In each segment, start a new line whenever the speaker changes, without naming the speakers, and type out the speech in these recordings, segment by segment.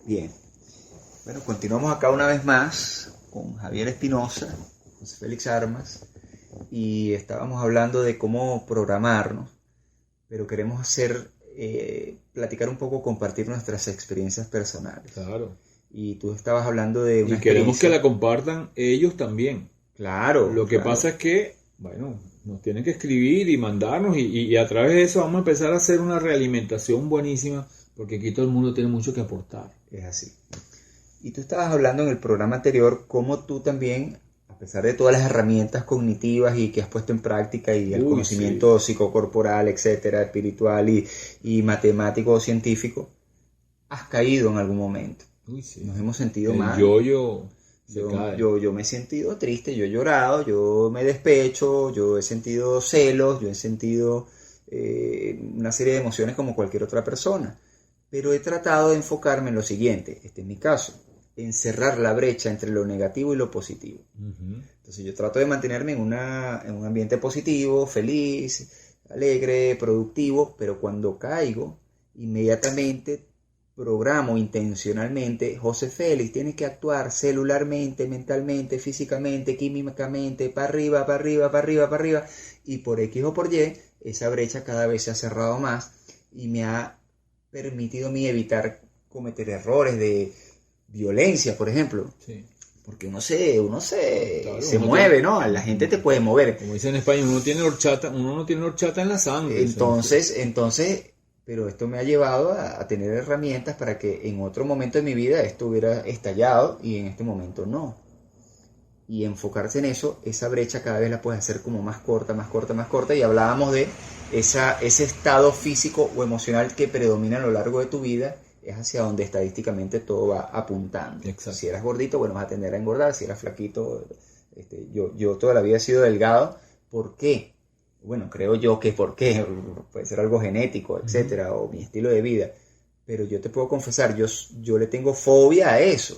Bien. Bueno, continuamos acá una vez más con Javier Espinosa, José Félix Armas, y estábamos hablando de cómo programarnos, pero queremos platicar un poco, compartir nuestras experiencias personales.
Claro.
Y tú estabas hablando de una
Y queremos
experiencia.
que la compartan ellos también.
Claro.
Lo que pasa es que, bueno, nos tienen que escribir y mandarnos y a través de eso vamos a empezar a hacer una realimentación buenísima, porque aquí todo el mundo tiene mucho que aportar.
Es así. Y tú estabas hablando en el programa anterior cómo tú también, a pesar de todas las herramientas cognitivas y que has puesto en práctica y el conocimiento psicocorporal, etcétera, espiritual y matemático o científico, has caído en algún momento.
Sí.
Nos hemos sentido mal.
Yo
me he sentido triste, yo he llorado, yo me despecho, yo he sentido celos, yo he sentido una serie de emociones como cualquier otra persona. Pero he tratado de enfocarme en lo siguiente, este es mi caso, en cerrar la brecha entre lo negativo y lo positivo.
Uh-huh.
Entonces yo trato de mantenerme en un ambiente positivo, feliz, alegre, productivo, pero cuando caigo, inmediatamente programo intencionalmente: José Félix, tienes que actuar celularmente, mentalmente, físicamente, químicamente, para arriba, para arriba, para arriba, para arriba, y por X o por Y, esa brecha cada vez se ha cerrado más y me ha permitido a mí evitar cometer errores de violencia, por ejemplo.
Sí.
Porque uno se
Claro,
mueve, ¿no? La gente te puede mover.
Como dicen en España, uno no tiene horchata en la sangre.
Entonces, pero esto me ha llevado a tener herramientas para que en otro momento de mi vida esto hubiera estallado y en este momento no. Y enfocarse en eso, esa brecha cada vez la puedes hacer como más corta, más corta, más corta. Y hablábamos de ese estado físico o emocional que predomina a lo largo de tu vida, es hacia donde estadísticamente todo va apuntando.
Exacto.
Si eras gordito, bueno, vas a tender a engordar. Si eras flaquito, yo toda la vida he sido delgado. ¿Por qué? Bueno, creo yo que por qué. Puede ser algo genético, etcétera, o mi estilo de vida. Pero yo te puedo confesar, yo le tengo fobia a eso.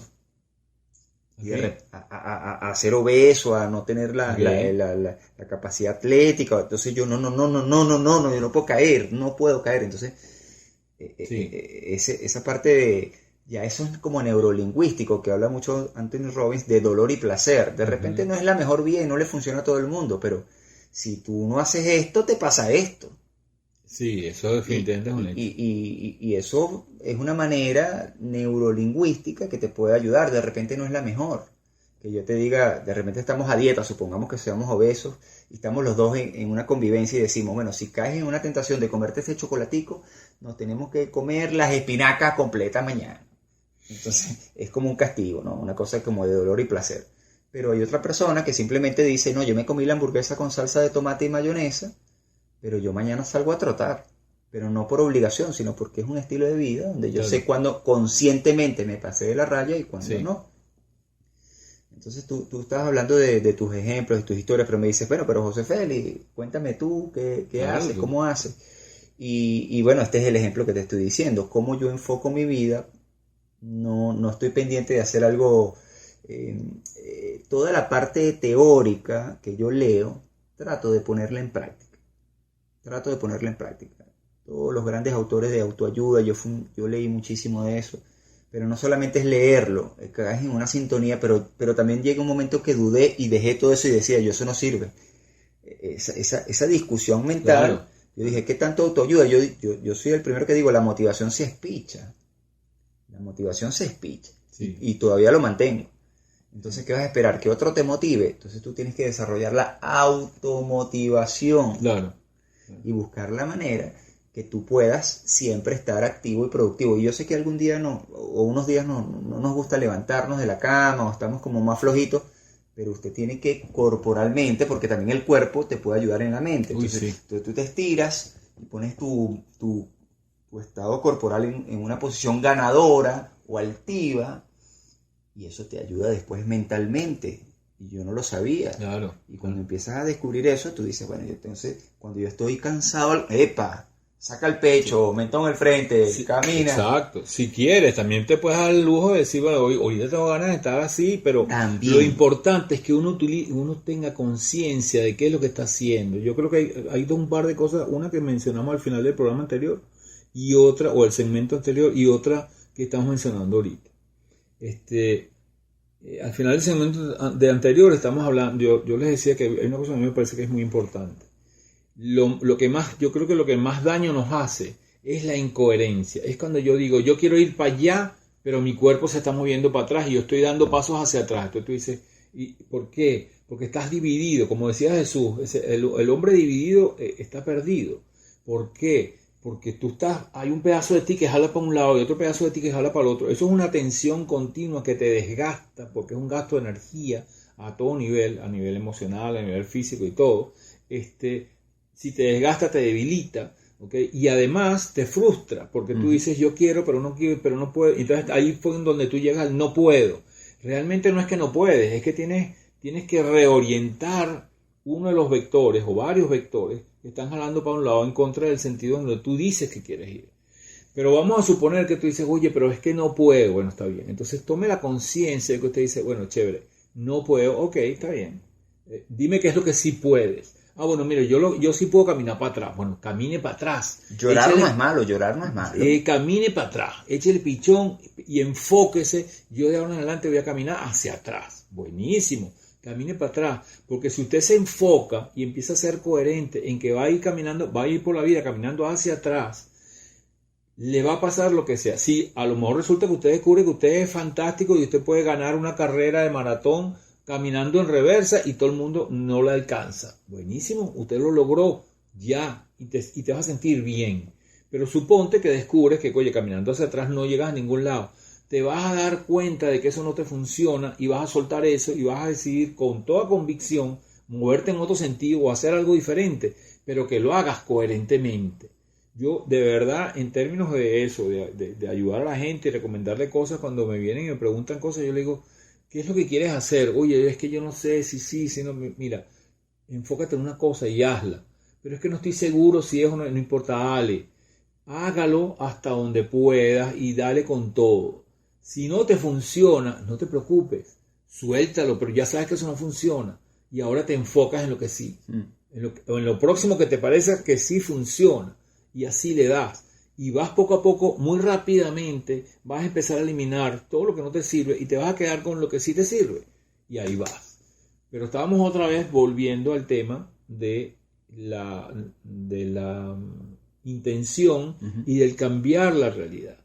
Okay. A ser obeso, a no tener la capacidad atlética. Entonces yo no, yo no puedo caer, Entonces, esa parte de, ya eso es como neurolingüístico, que habla mucho Anthony Robbins de dolor y placer. De repente no es la mejor vía y no le funciona a todo el mundo, pero si tú no haces esto, te pasa esto.
Sí, eso definitivamente es un hecho.
Y eso es una manera neurolingüística que te puede ayudar. De repente no es la mejor. Que yo te diga, de repente estamos a dieta, supongamos que seamos obesos, y estamos los dos en una convivencia y decimos, bueno, si caes en una tentación de comerte ese chocolatico, nos tenemos que comer las espinacas completas mañana. Entonces es como un castigo, ¿no? Una cosa como de dolor y placer. Pero hay otra persona que simplemente dice, no, yo me comí la hamburguesa con salsa de tomate y mayonesa, pero yo mañana salgo a trotar, pero no por obligación, sino porque es un estilo de vida donde yo sé cuándo conscientemente me pasé de la raya y cuándo no. Entonces tú estás hablando de tus ejemplos, de tus historias, pero me dices, bueno, pero José Félix, cuéntame tú, ¿qué haces? ¿Cómo haces? Y bueno, este es el ejemplo que te estoy diciendo, cómo yo enfoco mi vida. No estoy pendiente de hacer algo, toda la parte teórica que yo leo, trato de ponerla en práctica. Todos los grandes autores de autoayuda, yo leí muchísimo de eso, pero no solamente es leerlo, caes en una sintonía, pero también llega un momento que dudé y dejé todo eso y decía, eso no sirve. Esa discusión mental, claro. Yo dije, ¿qué tanto autoayuda? Yo soy el primero que digo, la motivación se espicha. Sí. Y todavía lo mantengo. Entonces, ¿qué vas a esperar? ¿Que otro te motive? Entonces tú tienes que desarrollar la automotivación.
Claro.
Y buscar la manera que tú puedas siempre estar activo y productivo. Y yo sé que algún día o unos días no nos gusta levantarnos de la cama o estamos como más flojitos, pero usted tiene que corporalmente, porque también el cuerpo te puede ayudar en la mente. Entonces tú te estiras y pones tu estado corporal en una posición ganadora o altiva, y eso te ayuda después mentalmente. Y yo no lo sabía.
Claro.
Y cuando empiezas a descubrir eso, tú dices, bueno, entonces, cuando yo estoy cansado, saca el pecho, mentón al frente, camina.
Exacto. Si quieres, también te puedes dar el lujo de decir, bueno, hoy tengo ganas de estar así, pero también. Lo importante es que uno tenga conciencia de qué es lo que está haciendo. Yo creo que hay un par de cosas, una que mencionamos al final del programa anterior, y otra, o el segmento anterior, y otra que estamos mencionando ahorita. Al final del segmento de anterior estamos hablando, yo les decía que hay una cosa que a mí me parece que es muy importante. Lo que más, yo creo que lo que más daño nos hace es la incoherencia. Es cuando yo digo, yo quiero ir para allá, pero mi cuerpo se está moviendo para atrás y yo estoy dando pasos hacia atrás. Entonces tú dices, ¿y por qué? Porque estás dividido. Como decía Jesús, el hombre dividido está perdido. ¿Por qué? Porque hay un pedazo de ti que jala para un lado y otro pedazo de ti que jala para el otro. Eso es una tensión continua que te desgasta, porque es un gasto de energía a todo nivel, a nivel emocional, a nivel físico y todo. Si te desgasta, te debilita, ¿okay? Y además te frustra, porque tú dices, yo quiero, pero no puedo. Entonces ahí fue en donde tú llegas al no puedo. Realmente no es que no puedes, es que tienes que reorientar uno de los vectores o varios vectores que están jalando para un lado en contra del sentido donde tú dices que quieres ir. Pero vamos a suponer que tú dices, oye, pero es que no puedo. Bueno, está bien. Entonces tome la conciencia de que usted dice, bueno, chévere, no puedo, ok, está bien. Dime qué es lo que sí puedes. Bueno, mire, yo sí puedo caminar para atrás. Bueno, camine para atrás.
Llorar no es malo.
Camine para atrás, échale pichón y enfóquese. Yo de ahora en adelante voy a caminar hacia atrás. Buenísimo. Camine para atrás, porque si usted se enfoca y empieza a ser coherente en que va a ir por la vida caminando hacia atrás, le va a pasar lo que sea. Sí, a lo mejor resulta que usted descubre que usted es fantástico y usted puede ganar una carrera de maratón caminando en reversa y todo el mundo no la alcanza. Buenísimo, usted lo logró ya y te vas a sentir bien. Pero suponte que descubres que, oye, caminando hacia atrás no llegas a ningún lado. Te vas a dar cuenta de que eso no te funciona y vas a soltar eso y vas a decidir con toda convicción moverte en otro sentido o hacer algo diferente, pero que lo hagas coherentemente. Yo, de verdad, en términos de eso, de ayudar a la gente y recomendarle cosas cuando me vienen y me preguntan cosas, yo le digo, ¿qué es lo que quieres hacer? Oye, es que yo no sé si no. Mira, enfócate en una cosa y hazla. Pero es que no estoy seguro si es o no importa, dale. Hágalo hasta donde puedas y dale con todo. Si no te funciona, no te preocupes, suéltalo, pero ya sabes que eso no funciona y ahora te enfocas en lo que sí, en lo próximo que te parece que sí funciona y así le das y vas poco a poco, muy rápidamente, vas a empezar a eliminar todo lo que no te sirve y te vas a quedar con lo que sí te sirve y ahí vas. Pero estábamos otra vez volviendo al tema de la intención y del cambiar la realidad.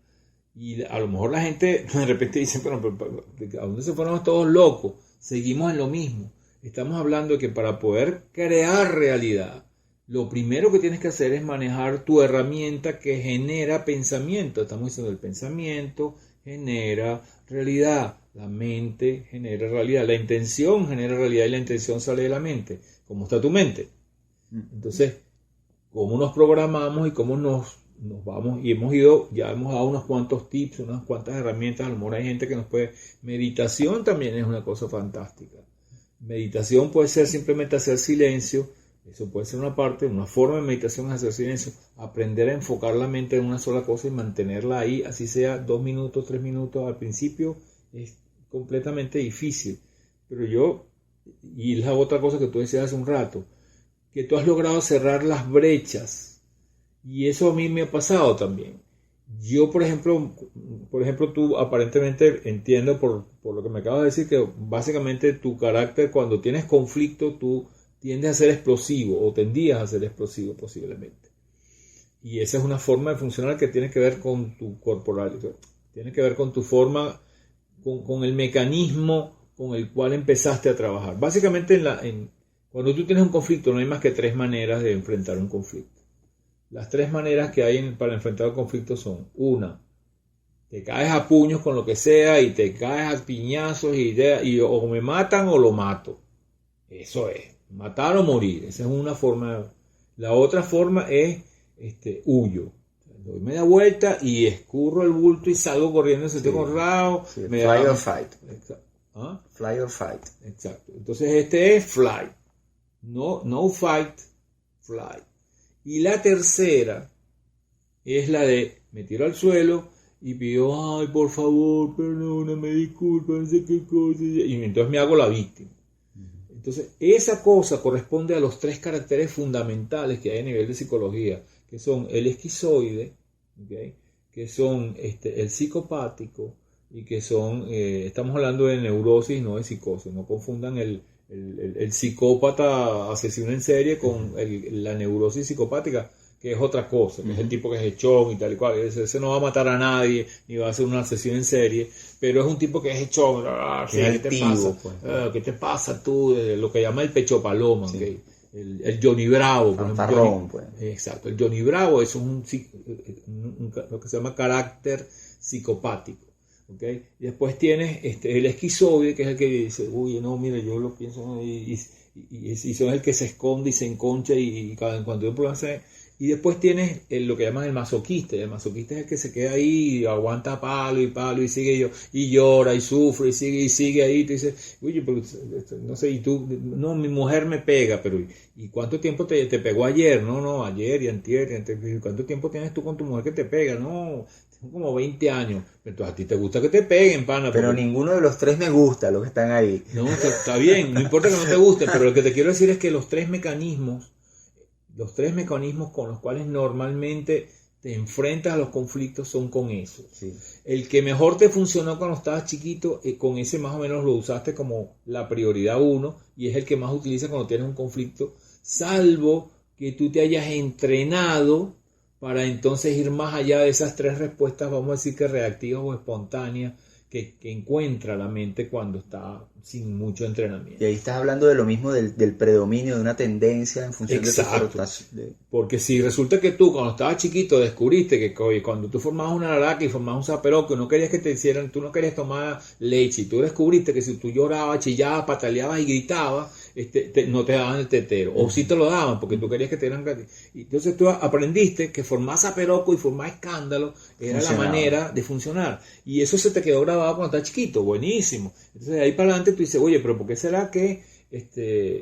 Y a lo mejor la gente de repente dice, pero ¿a dónde se fueron todos locos? Seguimos en lo mismo. Estamos hablando de que para poder crear realidad, lo primero que tienes que hacer es manejar tu herramienta que genera pensamiento. Estamos diciendo el pensamiento genera realidad, la mente genera realidad, la intención genera realidad y la intención sale de la mente. ¿Cómo está tu mente? Entonces, ¿cómo nos programamos y cómo nos vamos? Y ya hemos dado unos cuantos tips, unas cuantas herramientas. A lo mejor hay gente que nos puede. Meditación también es una cosa fantástica. Meditación puede ser simplemente hacer silencio. Eso puede ser una parte, una forma de meditación es hacer silencio. Aprender a enfocar la mente en una sola cosa y mantenerla ahí, así sea 2 minutos, 3 minutos. Al principio es completamente difícil. Pero y la otra cosa que tú decías hace un rato, que tú has logrado cerrar las brechas. Y eso a mí me ha pasado también. Yo, por ejemplo, tú aparentemente entiendo por lo que me acabas de decir que básicamente tu carácter, cuando tienes conflicto, tú tiendes a ser explosivo o tendías a ser explosivo posiblemente. Y esa es una forma de funcionar que tiene que ver con tu corporalidad, tiene que ver con tu forma, con el mecanismo con el cual empezaste a trabajar. Básicamente cuando tú tienes un conflicto no hay más que 3 maneras de enfrentar un conflicto. Las 3 maneras que hay para enfrentar el conflicto son: 1, te caes a puños con lo que sea y te caes a piñazos y o me matan o lo mato. Eso es, matar o morir. Esa es una forma. La otra forma es huyo. Doy media vuelta y escurro el bulto y salgo corriendo en sentido contrario.
Fly or fight.
¿Ah?
Fly or fight.
Exacto. Entonces es fly. No fight, fly. Y la tercera es la de me tiro al suelo y pido, ay, por favor, perdóname, disculpa, no sé qué cosa. Y entonces me hago la víctima. Entonces, esa cosa corresponde a los 3 caracteres fundamentales que hay a nivel de psicología, que son el esquizoide, ¿okay?, que son el psicopático y que son, estamos hablando de neurosis, no de psicosis, no confundan el psicópata asesino en serie con la neurosis psicopática, que es otra cosa, que es el tipo que es echón y tal y cual. Ese no va a matar a nadie, ni va a hacer una asesino en serie, pero es un tipo que es echón. ¿Qué te pasa? Pues, ¿qué te pasa tú? Lo que llama el pecho paloma, sí. ¿Okay? El Johnny Bravo, por ejemplo.
Pues.
Exacto, el Johnny Bravo es lo que se llama carácter psicopático. ¿Okay? Y después tienes el esquizoide, que es el que dice, uy, no, mira, yo lo pienso, y son el que se esconde y se enconcha y cuando hay un problema y después tienes lo que llaman el masoquista. El masoquista es el que se queda ahí y aguanta palo y sigue y llora y sufre y sigue ahí y te dice, oye, pero no sé, y tú, no, mi mujer me pega, pero ¿y cuánto tiempo te pegó ayer? No, ayer y antier, ¿cuánto tiempo tienes tú con tu mujer que te pega? No, tengo como 20 años. Entonces a ti te gusta que te peguen, pana.
Pero ninguno de los tres me gusta, los que están ahí.
No, está bien, no importa que no te guste, pero lo que te quiero decir es que los tres mecanismos con los cuales normalmente te enfrentas a los conflictos son con eso.
Sí.
El que mejor te funcionó cuando estabas chiquito, con ese más o menos lo usaste como la prioridad 1 y es el que más utilizas cuando tienes un conflicto, salvo que tú te hayas entrenado para entonces ir más allá de esas 3 respuestas, vamos a decir que reactivas o espontáneas, que encuentra la mente cuando está sin mucho entrenamiento.
Y ahí estás hablando de lo mismo del predominio de una tendencia en función
Exacto.
de tu...
Porque si resulta que tú cuando estabas chiquito descubriste que cuando tú formabas una laraca y formabas un zaperoco y no querías que te hicieran, tú no querías tomar leche y tú descubriste que si tú llorabas, chillabas, pataleabas y gritabas, no te daban el tetero, o sí te lo daban porque tú querías que te dieran gratis. Entonces tú aprendiste que formar zaperoco y formar escándalo era la manera de funcionar, y eso se te quedó grabado cuando estás chiquito. Buenísimo. Entonces de ahí para adelante tú dices, oye, pero ¿por qué será que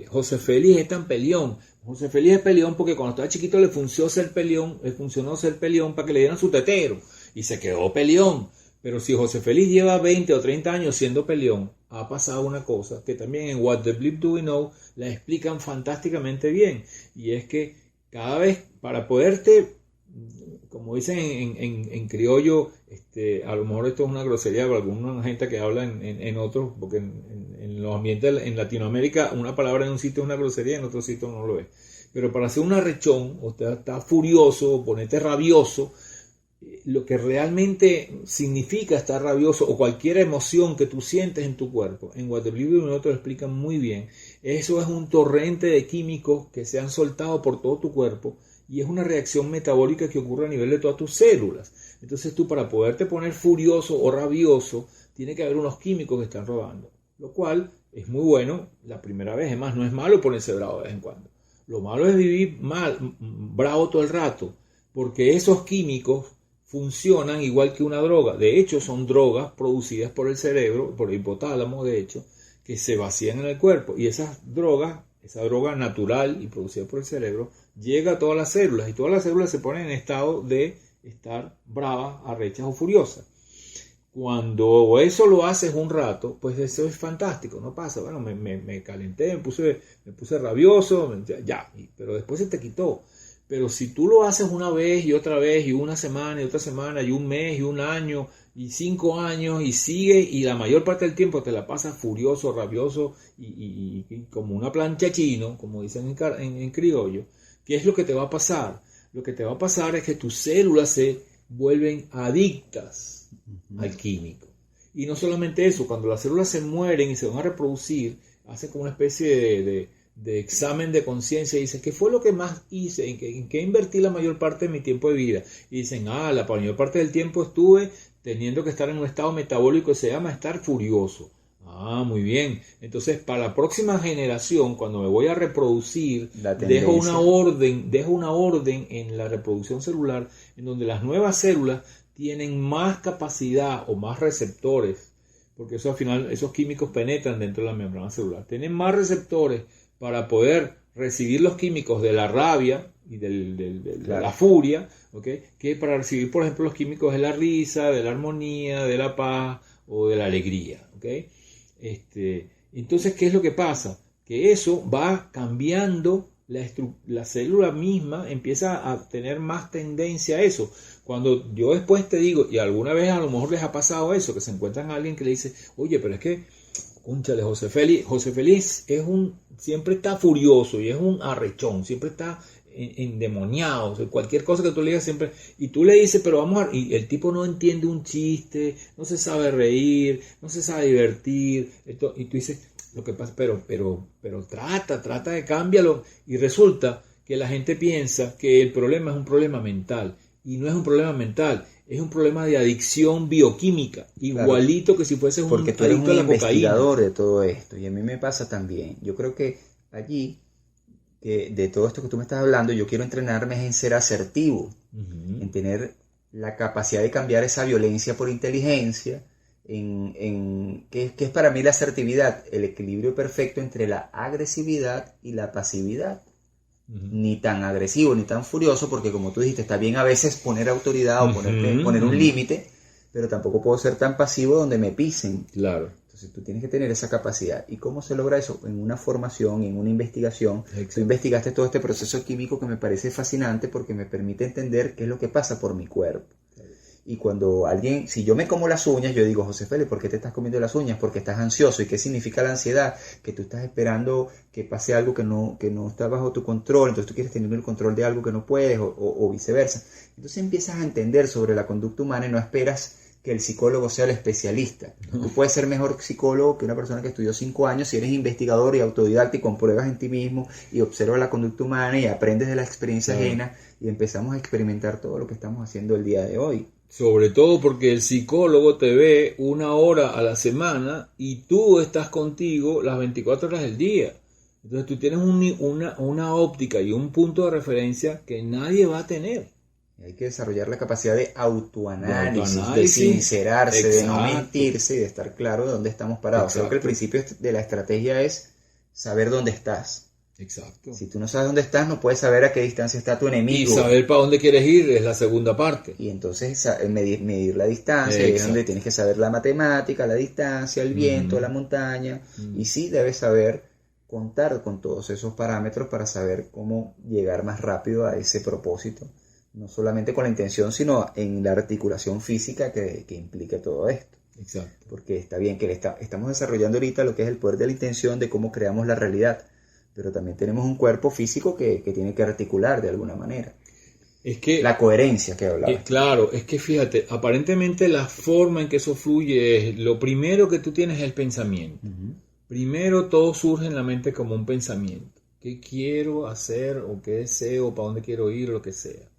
José Félix es tan peleón? José Félix es peleón porque cuando estaba chiquito le funcionó ser peleón para que le dieran su tetero y se quedó peleón. Pero si José Félix lleva 20 o 30 años siendo peleón, ha pasado una cosa que también en What the Bleep Do We Know la explican fantásticamente bien, y es que cada vez para poderte, como dicen en criollo, a lo mejor esto es una grosería para alguna gente que habla en otros, porque en los ambientes en Latinoamérica una palabra en un sitio es una grosería, en otro sitio no lo es. Pero para hacer un arrechón, o está furioso, o ponerte rabioso, lo que realmente significa estar rabioso, o cualquier emoción que tú sientes en tu cuerpo, en What the Bleep Do We Know te lo explican muy bien. Eso es un torrente de químicos que se han soltado por todo tu cuerpo, y es una reacción metabólica que ocurre a nivel de todas tus células. Entonces tú, para poderte poner furioso o rabioso, tiene que haber unos químicos que están robando, lo cual es muy bueno la primera vez. Además, no es malo ponerse bravo de vez en cuando. Lo malo es vivir bravo todo el rato, porque esos químicos funcionan igual que una droga. De hecho, son drogas producidas por el cerebro, por el hipotálamo, de hecho, que se vacían en el cuerpo. Y esa droga natural y producida por el cerebro, llega a todas las células, y todas las células se ponen en estado de estar bravas, arrechas o furiosas. Cuando eso lo haces un rato, pues eso es fantástico, no pasa, bueno, me calenté, me puse rabioso, pero después se te quitó. Pero si tú lo haces una vez, y una semana, y otra semana, y un mes, y un año, y 5 años, y sigue, y la mayor parte del tiempo te la pasas furioso, rabioso, y como una plancha chino, como dicen en criollo, ¿qué es lo que te va a pasar? Lo que te va a pasar es que tus células se vuelven adictas al químico. Y no solamente eso, cuando las células se mueren y se van a reproducir, hacen como una especie de examen de conciencia y dicen, ¿qué fue lo que más hice? ¿En qué invertí la mayor parte de mi tiempo de vida? Y dicen, la mayor parte del tiempo estuve teniendo que estar en un estado metabólico que se llama estar furioso. Muy bien. Entonces, para la próxima generación, cuando me voy a reproducir, dejo una orden en la reproducción celular, en donde las nuevas células tienen más capacidad o más receptores, porque eso al final, esos químicos penetran dentro de la membrana celular, tienen más receptores para poder recibir los químicos de la rabia y de la furia, ¿okay? Que para recibir, por ejemplo, los químicos de la risa, de la armonía, de la paz o de la alegría, ¿okay? Entonces, ¿qué es lo que pasa? Que eso va cambiando la célula misma empieza a tener más tendencia a eso. Cuando yo después te digo, y alguna vez a lo mejor les ha pasado eso, que se encuentran a alguien que le dice, oye, pero es que, cónchale, José Félix siempre está furioso y es un arrechón, siempre está endemoniado, o sea, cualquier cosa que tú le digas siempre, y tú le dices, pero vamos a, y el tipo no entiende un chiste, no se sabe reír, no se sabe divertir, y tú dices, lo que pasa, pero trata de cambiarlo, y resulta que la gente piensa que el problema es un problema mental, y no es un problema mental, es un problema de adicción bioquímica, igualito claro, que si fueses un
adicto a la cocaína. Porque tú eres un investigador de todo esto, y a mí me pasa también. Yo creo que allí, que de todo esto que tú me estás hablando, yo quiero entrenarme en ser asertivo, en tener la capacidad de cambiar esa violencia por inteligencia, ¿qué es para mí la asertividad? El equilibrio perfecto entre la agresividad y la pasividad. Ni tan agresivo ni tan furioso, porque como tú dijiste, está bien a veces poner autoridad o poner un límite, pero tampoco puedo ser tan pasivo donde me pisen.
Claro.
Entonces tú tienes que tener esa capacidad. ¿Y cómo se logra eso? En una formación, en una investigación.
Exacto.
Tú investigaste todo este proceso químico que me parece fascinante porque me permite entender qué es lo que pasa por mi cuerpo. Y cuando si yo me como las uñas, yo digo, José Félix, ¿por qué te estás comiendo las uñas? Porque estás ansioso. ¿Y qué significa la ansiedad? Que tú estás esperando que pase algo que no está bajo tu control, entonces tú quieres tener el control de algo que no puedes, o viceversa. Entonces empiezas a entender sobre la conducta humana y no esperas que el psicólogo sea el especialista. Tú puedes ser mejor psicólogo que una persona que estudió 5 años si eres investigador y autodidacta y compruebas en ti mismo y observas la conducta humana y aprendes de la experiencia ajena, y empezamos a experimentar todo lo que estamos haciendo el día de hoy.
Sobre todo porque el psicólogo te ve 1 hora a la semana y tú estás contigo las 24 horas del día. Entonces tú tienes una óptica y un punto de referencia que nadie va a tener.
Hay que desarrollar la capacidad de autoanálisis, de sincerarse, exacto, de no mentirse y de estar claro de dónde estamos parados. Exacto. Creo que el principio de la estrategia es saber dónde estás.
Exacto.
Si tú no sabes dónde estás, no puedes saber a qué distancia está tu enemigo.
Y saber para dónde quieres ir es la segunda parte.
Y entonces medir la distancia, es donde tienes que saber la matemática, la distancia, el viento, la montaña. Y sí debes saber contar con todos esos parámetros para saber cómo llegar más rápido a ese propósito. No solamente con la intención, sino en la articulación física que implica todo esto.
Exacto.
Porque está bien que estamos desarrollando ahorita lo que es el poder de la intención, de cómo creamos la realidad. Pero también tenemos un cuerpo físico que tiene que articular de alguna manera.
Es que
la coherencia que hablaba.
Claro, es que fíjate, aparentemente la forma en que eso fluye es, lo primero que tú tienes es el pensamiento. Primero todo surge en la mente como un pensamiento. ¿Qué quiero hacer o qué deseo, para dónde quiero ir, lo que sea?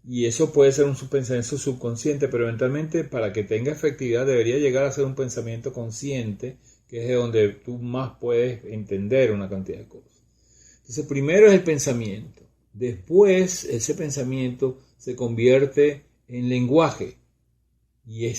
Y eso puede ser un pensamiento subconsciente, pero eventualmente para que tenga efectividad debería llegar a ser un pensamiento consciente, que es de donde tú más puedes entender una cantidad de cosas. Entonces, primero es el pensamiento. Después, ese pensamiento se convierte en lenguaje. Y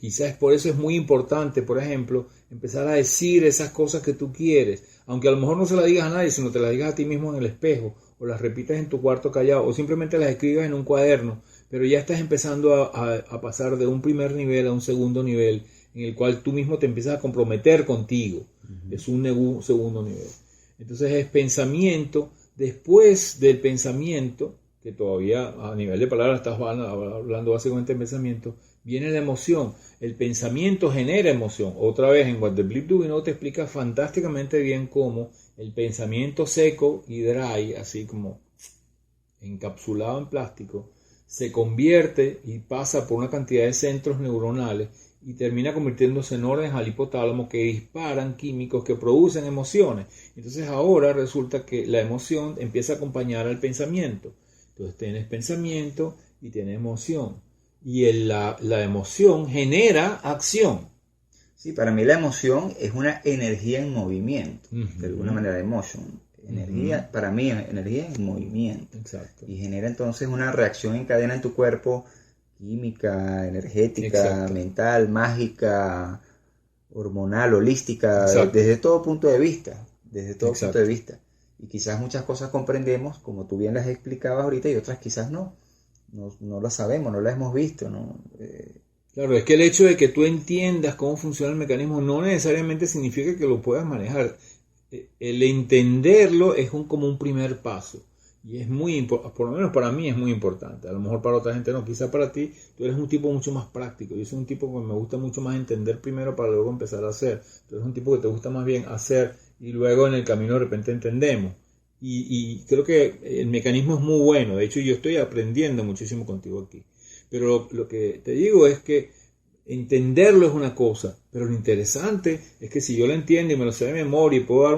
quizás por eso es muy importante, por ejemplo, empezar a decir esas cosas que tú quieres. Aunque a lo mejor no se las digas a nadie, sino te las digas a ti mismo en el espejo, o las repitas en tu cuarto callado, o simplemente las escribas en un cuaderno. Pero ya estás empezando a pasar de un primer nivel a un segundo nivel, en el cual tú mismo te empiezas a comprometer contigo. Es un segundo nivel. Entonces es pensamiento. Después del pensamiento, que todavía a nivel de palabras estás hablando básicamente de pensamiento, viene la emoción. El pensamiento genera emoción. Otra vez en What the Bleep Do We Know te explica fantásticamente bien cómo el pensamiento seco y dry, así como encapsulado en plástico, se convierte y pasa por una cantidad de centros neuronales y termina convirtiéndose en órdenes al hipotálamo que disparan químicos que producen emociones. Entonces ahora resulta que la emoción empieza a acompañar al pensamiento. Entonces tienes pensamiento y tienes emoción. Y la emoción genera acción.
Sí, para mí la emoción es una energía en movimiento, de alguna manera, emotion. Energía, para mí, energía en movimiento.
Exacto.
Y genera entonces una reacción en cadena en tu cuerpo, química, energética, exacto, mental, mágica, hormonal, holística, exacto, desde todo punto de vista. Desde todo exacto, punto de vista. Y quizás muchas cosas comprendemos, como tú bien las explicabas ahorita, y otras quizás no. No lo sabemos, no lo hemos visto, ¿no?
Claro, es que el hecho de que tú entiendas cómo funciona el mecanismo no necesariamente significa que lo puedas manejar. el entenderlo es como un primer paso. Y es muy importante, por lo menos para mí es muy importante. A lo mejor para otra gente no, quizá para ti, tú eres un tipo mucho más práctico. Yo soy un tipo que me gusta mucho más entender primero para luego empezar a hacer. Tú eres un tipo que te gusta más bien hacer y luego en el camino de repente entendemos. Y creo que el mecanismo es muy bueno. De hecho, yo estoy aprendiendo muchísimo contigo aquí. Pero lo que te digo es que entenderlo es una cosa, pero lo interesante es que si yo lo entiendo y me lo sé de memoria y puedo dar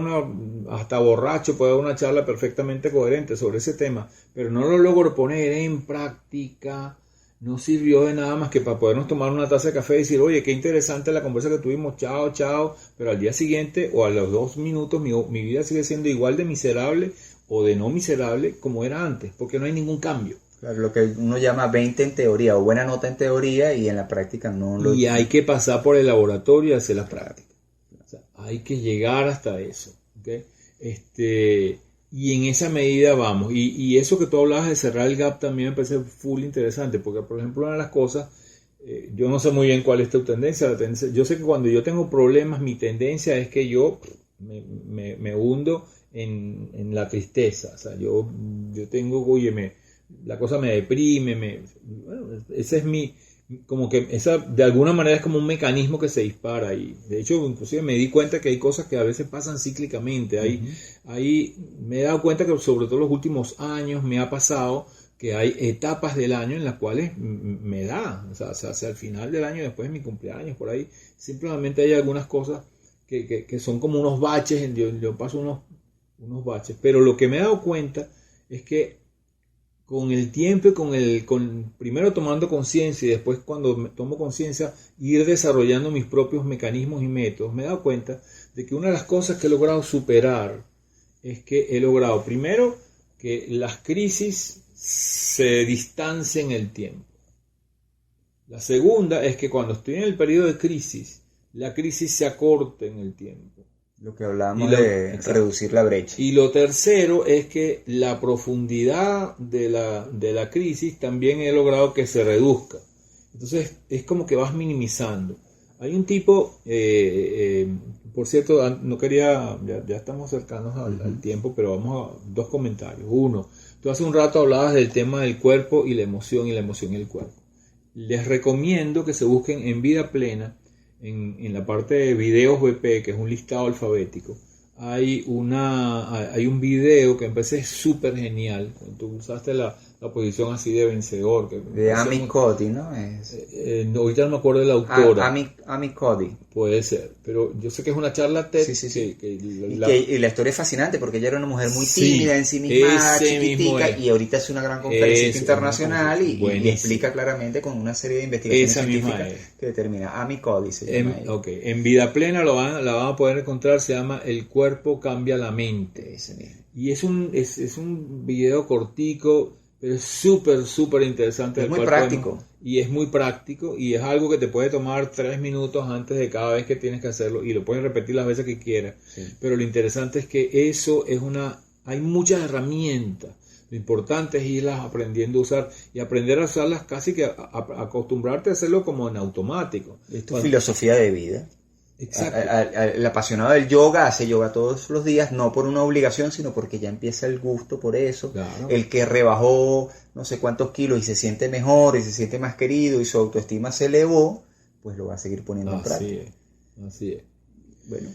hasta borracho, puedo dar una charla perfectamente coherente sobre ese tema, pero no lo logro poner en práctica, no sirvió de nada más que para podernos tomar una taza de café y decir, oye, qué interesante la conversa que tuvimos, chao, chao, pero al día siguiente o a los 2 minutos mi vida sigue siendo igual de miserable o de no miserable como era antes, porque no hay ningún cambio.
Claro, lo que uno llama 20 en teoría o buena nota en teoría y en la práctica no lo...
Y hay que pasar por el laboratorio y hacer la práctica. O sea, hay que llegar hasta eso. ¿Okay? Y en esa medida vamos. Y eso que tú hablabas de cerrar el gap también me parece full interesante, porque por ejemplo una de las cosas, yo no sé muy bien cuál es tu tendencia. Yo sé que cuando yo tengo problemas, mi tendencia es que yo me hundo en la tristeza. O sea, yo tengo, oye, la cosa me deprime, bueno, ese es como que esa de alguna manera es como un mecanismo que se dispara y de hecho inclusive me di cuenta que hay cosas que a veces pasan cíclicamente, ahí me he dado cuenta que sobre todo los últimos años me ha pasado que hay etapas del año en las cuales me da, o sea, hacia el final del año, después de mi cumpleaños, por ahí, simplemente hay algunas cosas que son como unos baches, yo paso unos baches, pero lo que me he dado cuenta es que con el tiempo y primero tomando conciencia y después cuando me tomo conciencia ir desarrollando mis propios mecanismos y métodos, me he dado cuenta de que una de las cosas que he logrado superar es que he logrado primero que las crisis se distancien en el tiempo. La segunda es que cuando estoy en el periodo de crisis, la crisis se acorte en el tiempo.
Lo que hablábamos de reducir la brecha.
Y lo tercero es que la profundidad de la crisis también he logrado que se reduzca. Entonces es como que vas minimizando. Hay un tipo, por cierto, no quería, ya estamos cercanos al tiempo, pero vamos a 2 comentarios. Uno, tú hace un rato hablabas del tema del cuerpo y la emoción y el cuerpo. Les recomiendo que se busquen en Vida Plena. En la parte de videos BP, que es un listado alfabético, hay un video que me parece súper genial. Tú usaste la posición así de vencedor.
De Amy Cuddy, ¿no?
Ahorita no me acuerdo de la autora.
Amy Cuddy.
Puede ser, pero yo sé que es una charla TED.
Sí. Y la historia es fascinante porque ella era una mujer muy tímida en sí misma, chiquitica, y ahorita es una gran conferencia internacional y explica claramente con una serie de investigaciones científicas que determina. Amy Cuddy se llama ella.
En Vida Plena la van a poder encontrar, se llama El cuerpo cambia la mente.
Ese mismo.
Y es un video cortico, pero es súper interesante.
Es muy práctico.
Y es muy práctico y es algo que te puede tomar 3 minutos antes de cada vez que tienes que hacerlo y lo puedes repetir las veces que quieras. Sí. Pero lo interesante es que eso es hay muchas herramientas. Lo importante es irlas aprendiendo a usar y aprender a usarlas casi que acostumbrarte a hacerlo como en automático.
Esto es filosofía de vida.
Exacto.
El apasionado del yoga hace yoga todos los días, no por una obligación, sino porque ya empieza el gusto por eso.
Claro.
El que rebajó no sé cuántos kilos y se siente mejor y se siente más querido y su autoestima se elevó, pues lo va a seguir poniendo en práctica.
Así es.
Bueno.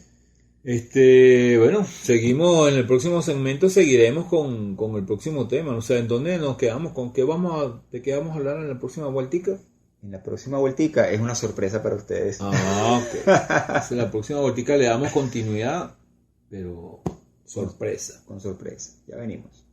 Bueno, seguimos en el próximo segmento, seguiremos con el próximo tema. O sea, ¿en dónde nos quedamos? ¿De qué vamos a hablar en la próxima vueltica?
En la próxima vueltica es una sorpresa para ustedes.
Ok. Entonces, en la próxima vueltica le damos continuidad, pero sorpresa.
Con sorpresa. Ya venimos.